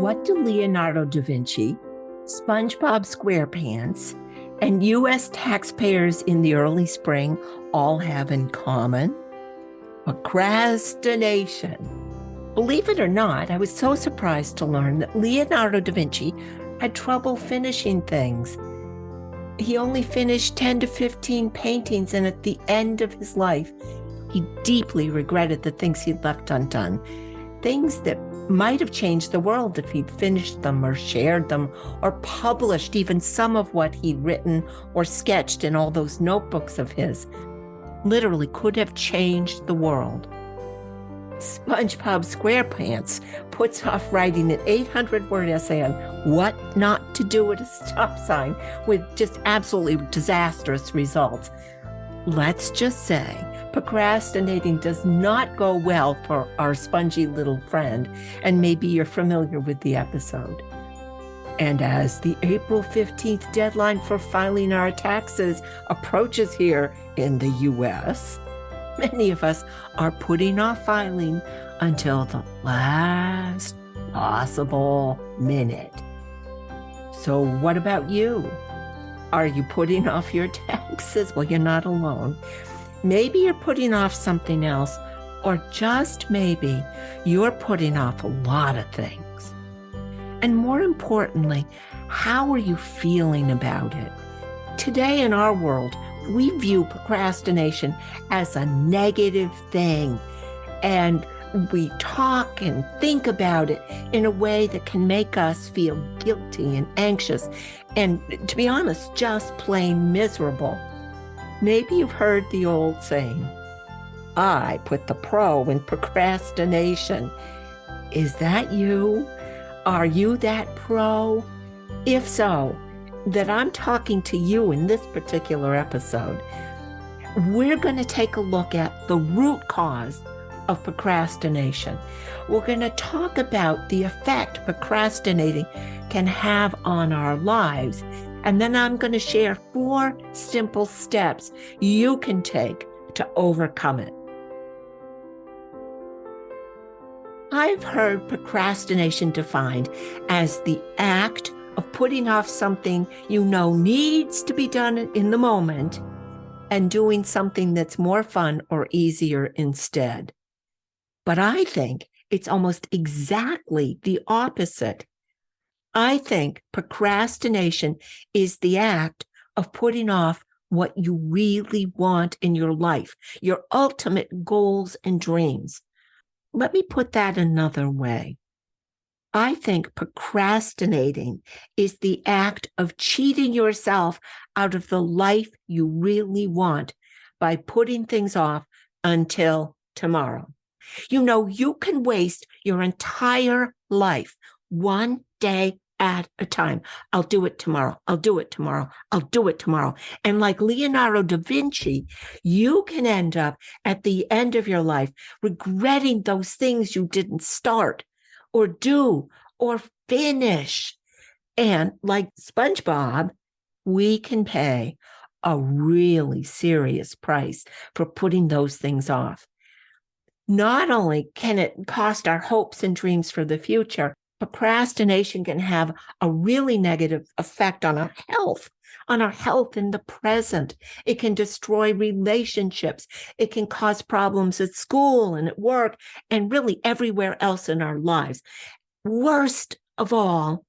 What do Leonardo da Vinci, SpongeBob SquarePants, and U.S. taxpayers in the early spring all have in common? Procrastination. Believe it or not, I was so surprised to learn that Leonardo da Vinci had trouble finishing things. He only finished 10 to 15 paintings, and at the end of his life, he deeply regretted the things he'd left undone, things that might have changed the world if he'd finished them or shared them or published even some of what he'd written or sketched in all those notebooks of his. Literally could have changed the world. SpongeBob SquarePants puts off writing an 800-word essay on what not to do at a stop sign with just absolutely disastrous results. Let's just say procrastinating does not go well for our spongy little friend, and maybe you're familiar with the episode. And as the April 15th deadline for filing our taxes approaches here in the U.S., many of us are putting off filing until the last possible minute. So what about you? Are you putting off your taxes? Well, you're not alone. Maybe you're putting off something else, or just maybe you're putting off a lot of things. And more importantly, how are you feeling about it? Today in our world, we view procrastination as a negative thing, and we talk and think about it in a way that can make us feel guilty and anxious, and to be honest, just plain miserable. Maybe you've heard the old saying, I put the pro in procrastination. Is that you? Are you that pro? If so, that I'm talking to you in this particular episode. We're going to take a look at the root cause of procrastination. We're going to talk about the effect procrastinating can have on our lives. And then I'm going to share 4 simple steps you can take to overcome it. I've heard procrastination defined as the act of putting off something you know needs to be done in the moment and doing something that's more fun or easier instead. But I think it's almost exactly the opposite. I think procrastination is the act of putting off what you really want in your life, your ultimate goals and dreams. Let me put that another way. I think procrastinating is the act of cheating yourself out of the life you really want by putting things off until tomorrow. You know, you can waste your entire life one day at a time. I'll do it tomorrow. I'll do it tomorrow. I'll do it tomorrow. And like Leonardo da Vinci, you can end up at the end of your life regretting those things you didn't start or do or finish. And like SpongeBob, we can pay a really serious price for putting those things off. Not only can it cost our hopes and dreams for the future, procrastination can have a really negative effect on our health in the present. It can destroy relationships. It can cause problems at school and at work and really everywhere else in our lives. Worst of all,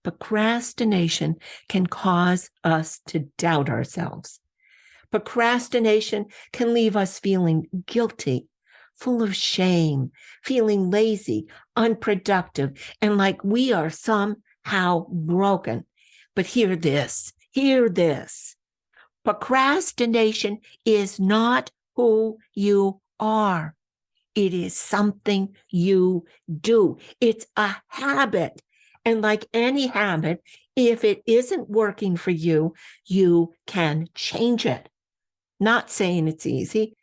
procrastination can cause us to doubt ourselves. Procrastination can leave us feeling guilty, full of shame, feeling lazy, unproductive, and like we are somehow broken. But hear this. Procrastination is not who you are. It is something you do. It's a habit. And like any habit, if it isn't working for you, you can change it. Not saying it's easy.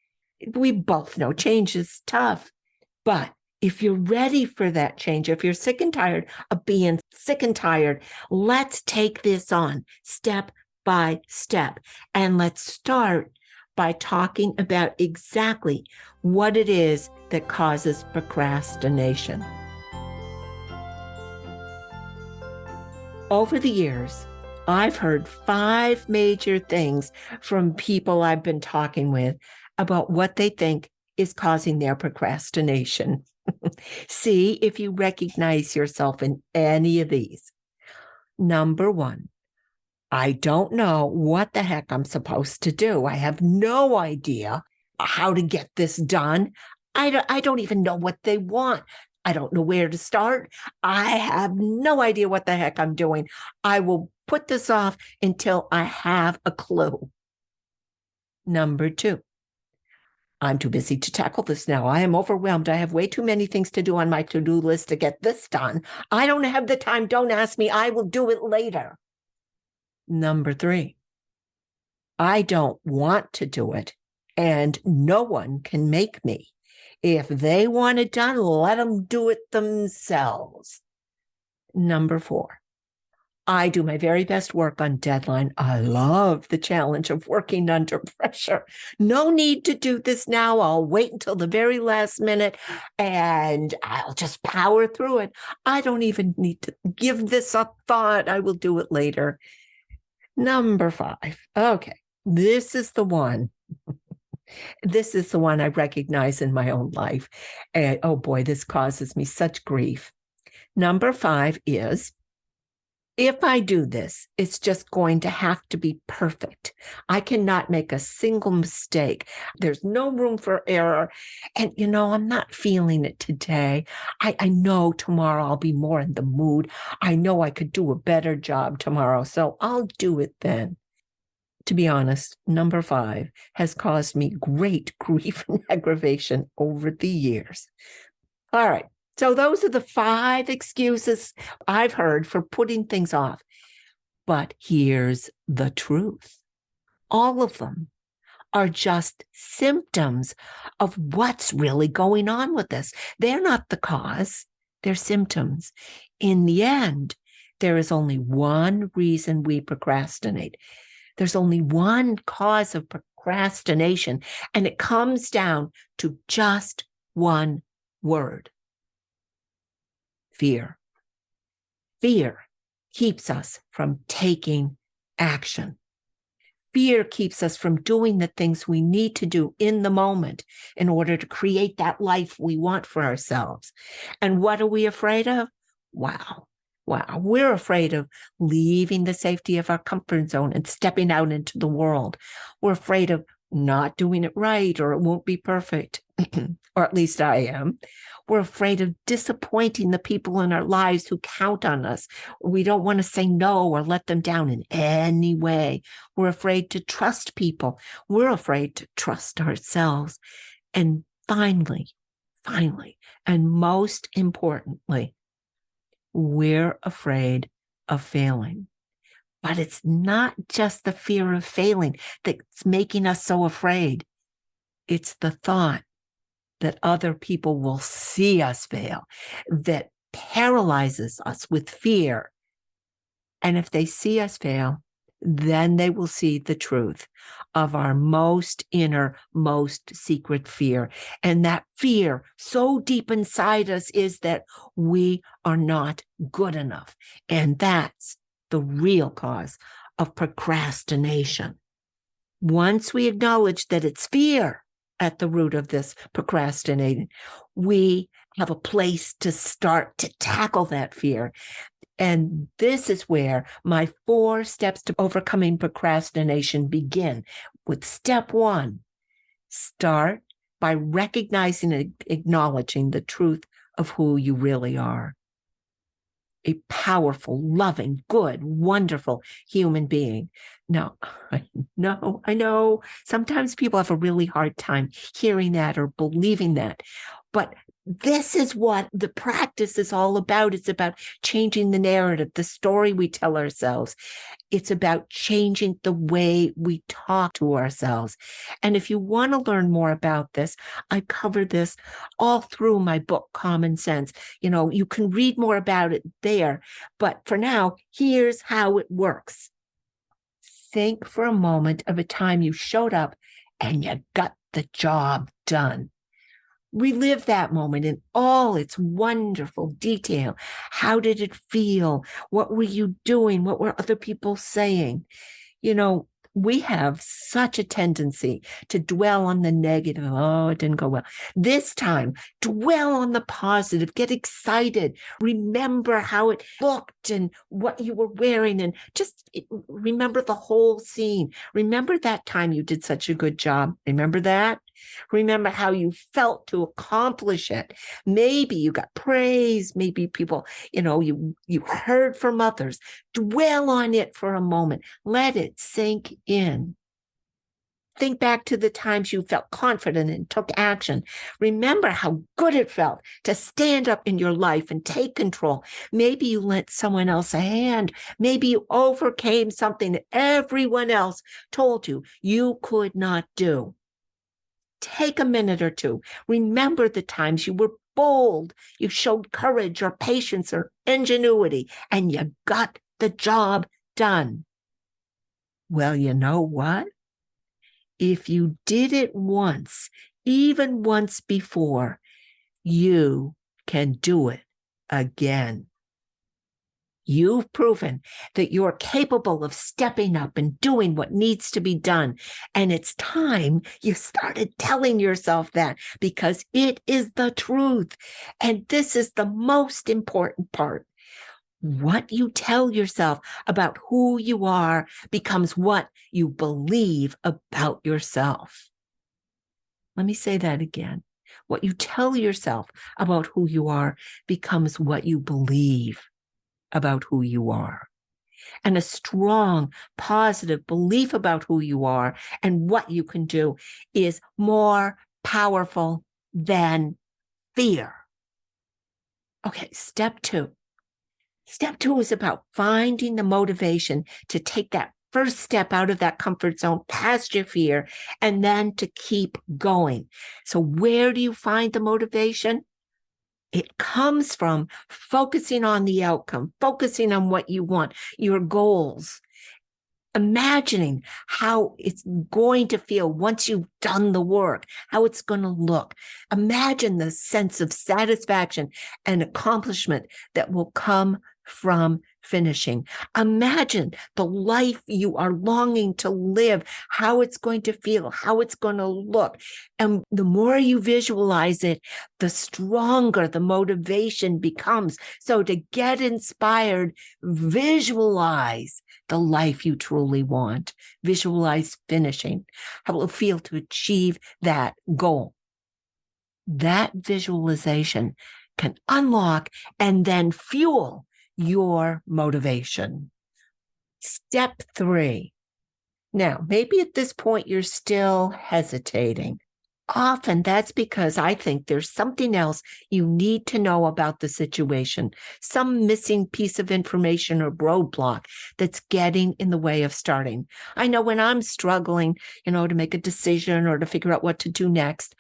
We both know change is tough, but if you're ready for that change, if you're sick and tired of being sick and tired, let's take this on step by step. And let's start by talking about exactly what it is that causes procrastination. Over the years, I've heard 5 major things from people I've been talking with about what they think is causing their procrastination. See if you recognize yourself in any of these. Number 1, I don't know what the heck I'm supposed to do. I have no idea how to get this done. I don't even know what they want. I don't know where to start. I have no idea what the heck I'm doing. I will put this off until I have a clue. Number 2, I'm too busy to tackle this now. I am overwhelmed. I have way too many things to do on my to-do list to get this done. I don't have the time. Don't ask me. I will do it later. Number 3, I don't want to do it, and no one can make me. If they want it done, let them do it themselves. Number 4, I do my very best work on deadline. I love the challenge of working under pressure. No need to do this now. I'll wait until the very last minute and I'll just power through it. I don't even need to give this a thought. I will do it later. Number 5. Okay, this is the one. This is the one I recognize in my own life. And oh boy, this causes me such grief. Number 5 is, if I do this, it's just going to have to be perfect. I cannot make a single mistake. There's no room for error. And, I'm not feeling it today. I know tomorrow I'll be more in the mood. I know I could do a better job tomorrow, so I'll do it then. To be honest, number 5 has caused me great grief and aggravation over the years. All right. So those are the 5 excuses I've heard for putting things off. But here's the truth. All of them are just symptoms of what's really going on with us. They're not the cause. They're symptoms. In the end, there is only one reason we procrastinate. There's only one cause of procrastination, and it comes down to just one word: fear. Fear keeps us from taking action. Fear keeps us from doing the things we need to do in the moment in order to create that life we want for ourselves. And what are we afraid of? Wow, we're afraid of leaving the safety of our comfort zone and stepping out into the world. We're afraid of not doing it right, or it won't be perfect, or at least I am. We're afraid of disappointing the people in our lives who count on us. We don't want to say no or let them down in any way. We're afraid to trust people. We're afraid to trust ourselves. And finally, and most importantly, we're afraid of failing. But it's not just the fear of failing that's making us so afraid. It's the thought that other people will see us fail that paralyzes us with fear. And if they see us fail, then they will see the truth of our most inner, most secret fear. And that fear so deep inside us is that we are not good enough. And that's the real cause of procrastination. Once we acknowledge that it's fear at the root of this procrastinating, we have a place to start to tackle that fear. And this is where my 4 steps to overcoming procrastination begin. With step 1, start by recognizing and acknowledging the truth of who you really are. A powerful, loving, good, wonderful human being. Now, I know sometimes people have a really hard time hearing that or believing that, but this is what the practice is all about. It's about changing the narrative, the story we tell ourselves. It's about changing the way we talk to ourselves. And if you want to learn more about this, I cover this all through my book, Common Sense. You can read more about it there. But for now, here's how it works. Think for a moment of a time you showed up and you got the job done. Relive that moment in all its wonderful detail. How did it feel? What were you doing? What were other people saying? We have such a tendency to dwell on the negative. Oh, it didn't go well. This time, dwell on the positive. Get excited. Remember how it looked and what you were wearing, and just remember the whole scene. Remember that time you did such a good job. Remember that? Remember how you felt to accomplish it. Maybe you got praise. Maybe people, you heard from others. Dwell on it for a moment. Let it sink in. Think back to the times you felt confident and took action. Remember how good it felt to stand up in your life and take control. Maybe you lent someone else a hand. Maybe you overcame something that everyone else told you could not do. Take a minute or two. Remember the times you were bold, you showed courage or patience or ingenuity, and you got the job done. Well, you know what? If you did it once, even once before, you can do it again. You've proven that you're capable of stepping up and doing what needs to be done. And it's time you started telling yourself that, because it is the truth. And this is the most important part. What you tell yourself about who you are becomes what you believe about yourself. Let me say that again. What you tell yourself about who you are becomes what you believe about who you are. And a strong, positive belief about who you are and what you can do is more powerful than fear. Okay, step 2. Step 2 is about finding the motivation to take that first step out of that comfort zone, past your fear, and then to keep going. So where do you find the motivation? It comes from focusing on the outcome, focusing on what you want, your goals, imagining how it's going to feel once you've done the work, how it's going to look. Imagine the sense of satisfaction and accomplishment that will come from finishing. Imagine the life you are longing to live, how it's going to feel, how it's going to look. And the more you visualize it, the stronger the motivation becomes. So to get inspired, visualize the life you truly want. Visualize finishing, how it will feel to achieve that goal. That visualization can unlock and then fuel your motivation. Step 3. Now, maybe at this point you're still hesitating. Often that's because I think there's something else you need to know about the situation, some missing piece of information or roadblock that's getting in the way of starting. I know when I'm struggling, to make a decision or to figure out what to do next,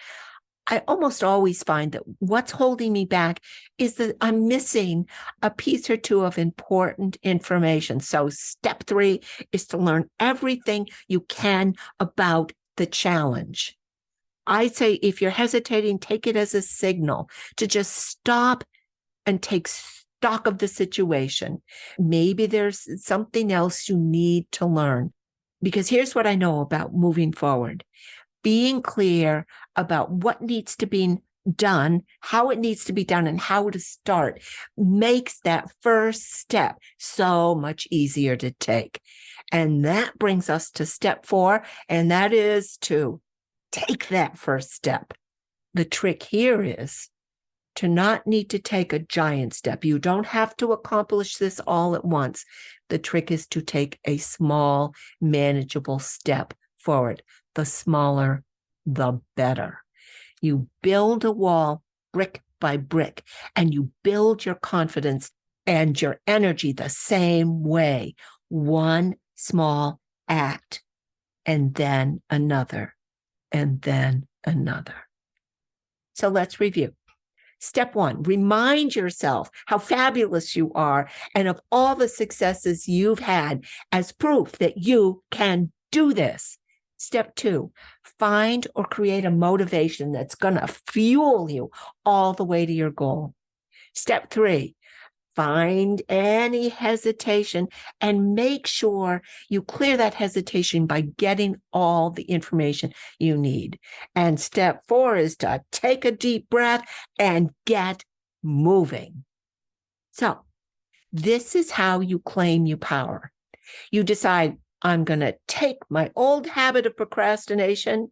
I almost always find that what's holding me back is that I'm missing a piece or two of important information. So step 3 is to learn everything you can about the challenge. I say if you're hesitating, take it as a signal to just stop and take stock of the situation. Maybe there's something else you need to learn. Because here's what I know about moving forward. Being clear about what needs to be done, how it needs to be done, and how to start makes that first step so much easier to take. And that brings us to step 4, and that is to take that first step. The trick here is to not need to take a giant step. You don't have to accomplish this all at once. The trick is to take a small, manageable step forward. The smaller, the better. You build a wall brick by brick, and you build your confidence and your energy the same way. One small act, and then another, and then another. So let's review. Step 1, remind yourself how fabulous you are and of all the successes you've had as proof that you can do this. Step 2, find or create a motivation that's going to fuel you all the way to your goal. Step 3, find any hesitation and make sure you clear that hesitation by getting all the information you need. And step 4 is to take a deep breath and get moving. So this is how you claim your power. You decide, I'm going to take my old habit of procrastination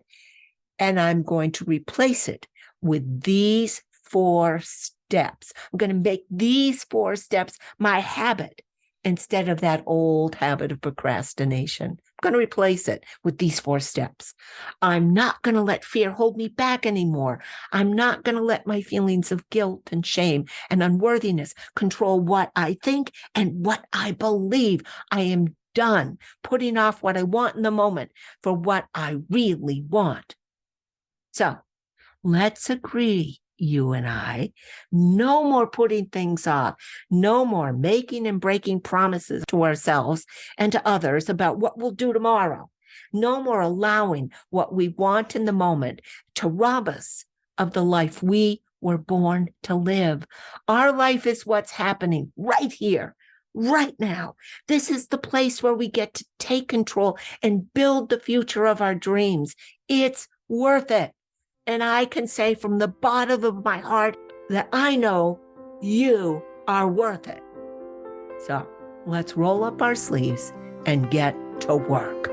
and I'm going to replace it with these 4 steps. I'm going to make these 4 steps my habit instead of that old habit of procrastination. I'm going to replace it with these 4 steps. I'm not going to let fear hold me back anymore. I'm not going to let my feelings of guilt and shame and unworthiness control what I think and what I believe. I am done putting off what I want in the moment for what I really want. So let's agree, you and I, no more putting things off, no more making and breaking promises to ourselves and to others about what we'll do tomorrow. No more allowing what we want in the moment to rob us of the life we were born to live. Our life is what's happening right here, right now. This is the place where we get to take control and build the future of our dreams. It's worth it. And I can say from the bottom of my heart that I know you are worth it. So let's roll up our sleeves and get to work.